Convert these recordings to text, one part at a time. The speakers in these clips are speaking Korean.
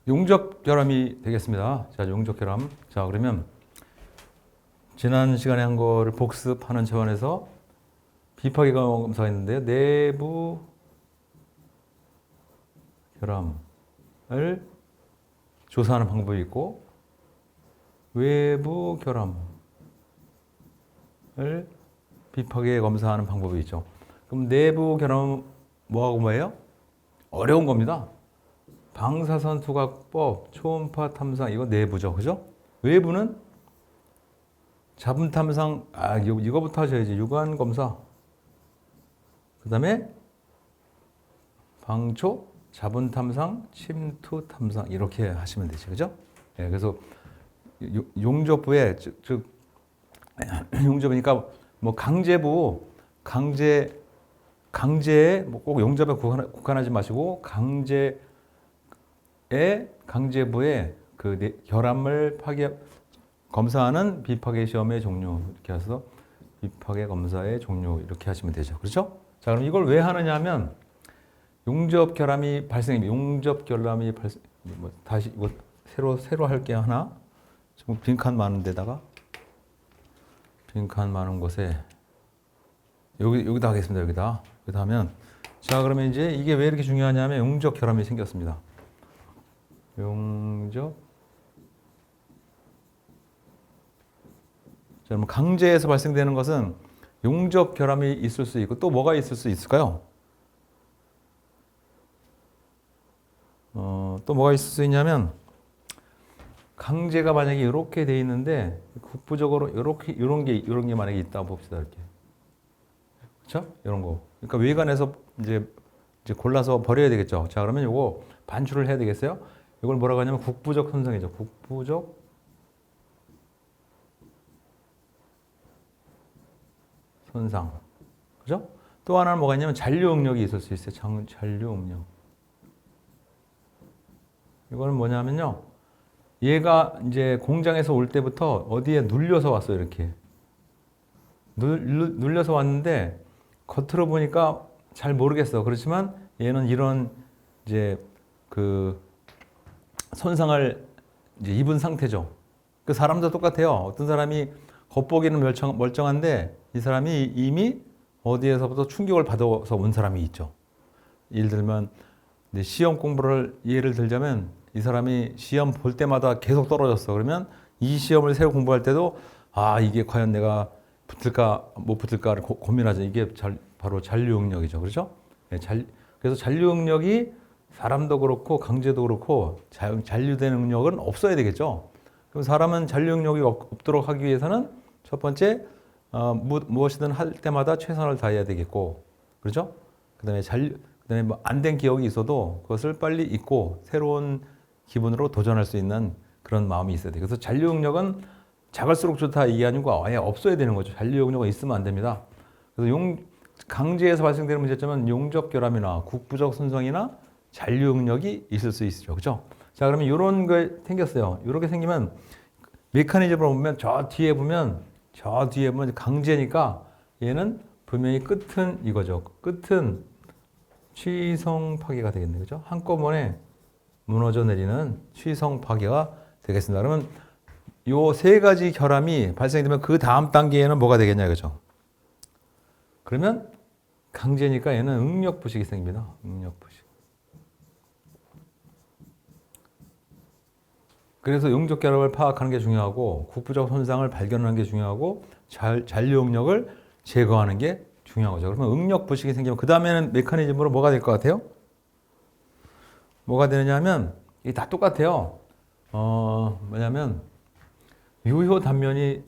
용접 결함이 되겠습니다. 자, 용접 결함. 자, 그러면 지난 시간에 한 거를 복습하는 차원에서 비파기 검사가 있는데요. 내부 결함을 조사하는 방법이 있고 외부 결함을 비파기에 검사하는 방법이 있죠. 그럼 내부 결함은 뭐하고 뭐예요? 어려운 겁니다. 방사선 투과법, 초음파 탐상 이거 내부죠, 그죠? 외부는 자분 탐상, 이거부터 하셔야지. 육안 검사. 그다음에 방초, 자분 탐상, 침투 탐상 이렇게 하시면 되죠, 그죠? 네, 그래서 용접부에 즉 용접이니까 뭐 강제에 뭐꼭 용접에 국한하지 마시고 강제부에 그 결함을 검사하는 비파괴 시험의 종류 이렇게 해서 비파괴 검사의 종류 이렇게 하시면 되죠. 그렇죠? 자, 그럼 이걸 왜 하느냐 하면 용접 결함이 다시 이거 새로 할게요. 하나. 지금 빈칸 많은 데다가 빈칸 많은 곳에 여기다 하겠습니다. 여기다 하면 자, 그러면 이제 이게 왜 이렇게 중요하냐면 용접 결함이 생겼습니다. 용접. 자, 그럼 강제에서 발생되는 것은 용접 결함이 있을 수 있고 또 뭐가 있을 수 있을까요? 또 뭐가 있을 수 있냐면 강제가 만약에 이렇게 돼 있는데 국부적으로 이런 게 만약에 있다 봅시다. 이렇게. 그렇죠? 이런 거. 그러니까 외관에서 이제 골라서 버려야 되겠죠. 자, 그러면 요거 반출을 해야 되겠어요? 이걸 뭐라고 하냐면 국부적 손상이죠. 국부적 손상. 그죠? 또 하나는 뭐가 있냐면 잔류 응력이 있을 수 있어요. 잔류 응력. 이거는 뭐냐면요. 얘가 이제 공장에서 올 때부터 어디에 눌려서 왔어요. 이렇게. 눌려서 왔는데 겉으로 보니까 잘 모르겠어. 그렇지만 얘는 이런 이제 그 손상을 이제 입은 상태죠. 그 사람도 똑같아요. 어떤 사람이 겉보기는 멀쩡한데 이 사람이 이미 어디에서부터 충격을 받아서 온 사람이 있죠. 예를 들면 시험 공부를 예를 들자면 이 사람이 시험 볼 때마다 계속 떨어졌어. 그러면 이 시험을 새로 공부할 때도 이게 과연 내가 붙을까 못 붙을까를 고민하죠. 이게 바로 잔류 응력이죠. 그렇죠? 네, 그래서 잔류 응력이 사람도 그렇고 강제도 그렇고 잔류된 응력은 없어야 되겠죠. 그럼 사람은 잔류 응력이 없도록 하기 위해서는 첫 번째 무엇이든 할 때마다 최선을 다해야 되겠고, 그렇죠? 그다음에 뭐 안 된 기억이 있어도 그것을 빨리 잊고 새로운 기분으로 도전할 수 있는 그런 마음이 있어야 돼요. 그래서 잔류 응력은 작을수록 좋다 이게 아니고 아예 없어야 되는 거죠. 잔류 응력은 있으면 안 됩니다. 그래서 강제에서 발생되는 문제점은 용접 결함이나 국부적 손상이나 잔류 응력이 있을 수 있죠. 그렇죠? 자, 그러면 이런 거 생겼어요. 이렇게 생기면 메커니즘으로 보면 저 뒤에 보면 강제니까 얘는 분명히 끝은 이거죠. 끝은 취성 파괴가 되겠네요. 그죠? 한꺼번에 무너져 내리는 취성 파괴가 되겠습니다. 그러면 요 세 가지 결함이 발생되면 그 다음 단계에는 뭐가 되겠냐, 그죠? 그러면 강제니까 얘는 응력 부식이 생깁니다. 응력 부식. 그래서 용접 결함을 파악하는 게 중요하고 국부적 손상을 발견하는 게 중요하고 잔류 응력을 제거하는 게 중요한 거죠. 그러면 응력 부식이 생기면 그 다음에는 메커니즘으로 뭐가 될 것 같아요? 뭐가 되느냐 하면 이게 다 똑같아요. 뭐냐면 유효 단면이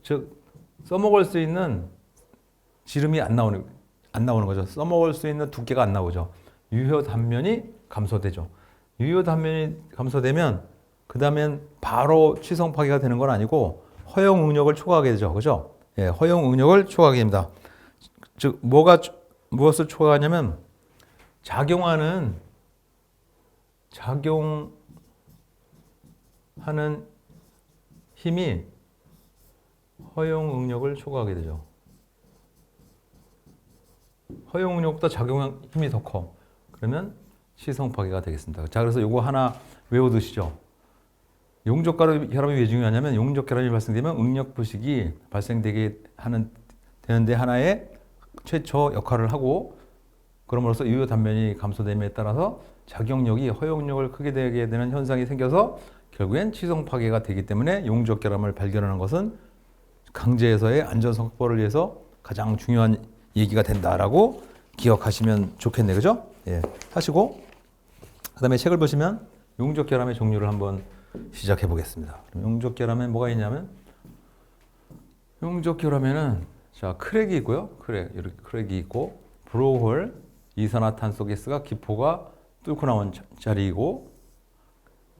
즉 써먹을 수 있는 지름이 안 나오는 거죠. 써먹을 수 있는 두께가 안 나오죠. 유효 단면이 감소되죠. 유효 단면이 감소되면 그 다음엔 바로 취성 파괴가 되는 건 아니고 허용 응력을 초과하게 되죠. 그죠? 예, 허용 응력을 초과하게 됩니다. 즉 무엇을 초과하냐면 작용하는 힘이 허용 응력을 초과하게 되죠. 허용력보다 작용 힘이 더 커. 그러면 시성 파괴가 되겠습니다. 자, 그래서 요거 하나 외워두시죠. 용적 결함이 왜 중요하냐면 용적 결함이 발생되면 응력 부식이 발생되게 되는데 하나의 최초 역할을 하고 그럼으로써 유효 단면이 감소됨에 따라서 작용력이 허용력을 크게 되게 되는 현상이 생겨서 결국엔 치성 파괴가 되기 때문에 용적 결함을 발견하는 것은 강제에서의 안전성 확보를 위해서 가장 중요한 얘기가 된다라고 기억하시면 좋겠네, 그죠? 예, 하시고 그다음에 책을 보시면 용적 결함의 종류를 한번 시작해 보겠습니다. 용적 결함에 뭐가 있냐면 용적 결함에는 자 크랙이 있고요, 이렇게 크랙이 있고 브로홀 이산화탄소 가스가 기포가 뚫고 나온 자리이고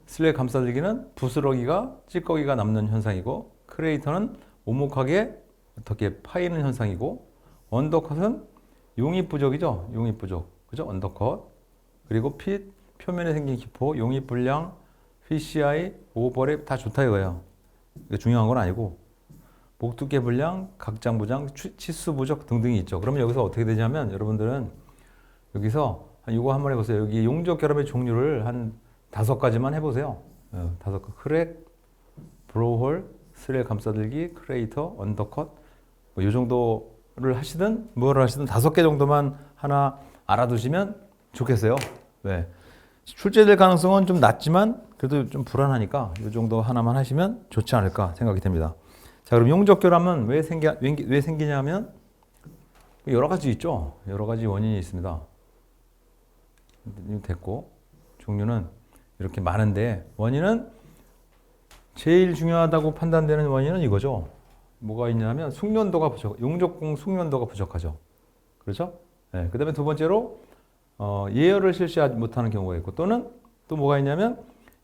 슬랙 감싸들기는 부스러기가 찌꺼기가 남는 현상이고 크레이터는 오목하게 어떻게 파이는 현상이고 언더컷은 용입부족이죠. 용입부족. 그죠? 언더컷. 그리고 핏, 표면에 생긴 기포, 용입불량, PCI, 오버랩 다 좋다 이거예요. 이거 중요한 건 아니고 목두께 불량, 각장부장, 치수부족 등등이 있죠. 그러면 여기서 어떻게 되냐면 여러분들은 여기서 이거 한번 해보세요. 여기 용적 결합의 종류를 한 5가지만 해보세요. 5가지. 크랙, 브로홀, 슬랙 감싸들기, 크레이터, 언더컷 뭐 이 정도를 하시든 뭐를 하시든 5개 정도만 하나 알아두시면 좋겠어요. 왜? 출제될 가능성은 좀 낮지만 그래도 좀 불안하니까 이 정도 하나만 하시면 좋지 않을까 생각이 됩니다. 자, 그럼 용적 결함은 왜 생기냐면 여러 가지 있죠. 여러 가지 원인이 있습니다. 됐고 종류는 이렇게 많은데 원인은 제일 중요하다고 판단되는 원인은 이거죠. 뭐가 있냐면 숙련도가 용적공 숙련도가 부족하죠. 그렇죠? 네. 그 다음에 두 번째로 예열을 실시하지 못하는 경우가 있고 또는 또 뭐가 있냐면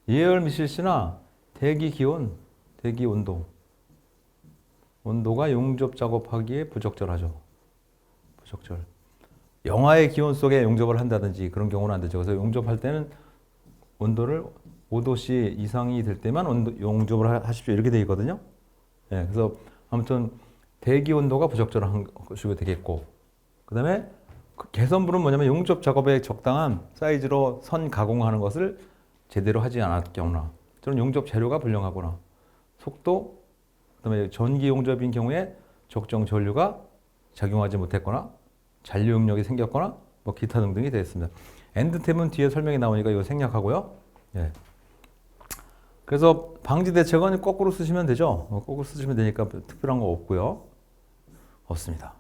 예열 미실시나 대기 기온, 대기 온도가 용접 작업하기에 부적절하죠. 부적절. 영하의 기온 속에 용접을 한다든지 그런 경우는 안 되죠. 그래서 용접할 때는 온도를 5도씨 이상이 될 때만 용접을 하십시오. 이렇게 되어 있거든요. 네, 그래서 아무튼 대기 온도가 부적절한 것이 되겠고 그 다음에 개선불은 뭐냐면 용접 작업에 적당한 사이즈로 선 가공하는 것을 제대로 하지 않았을 경우나 또는 용접 재료가 불량하거나 속도 그 다음에 전기 용접인 경우에 적정 전류가 작용하지 못했거나 잔류 응력이 생겼거나 뭐 기타 등등이 되겠습니다. 엔드템은 뒤에 설명이 나오니까 이거 생략하고요. 예. 그래서 방지 대책은 거꾸로 쓰시면 되죠. 거꾸로 쓰시면 되니까 특별한 거 없고요. 없습니다.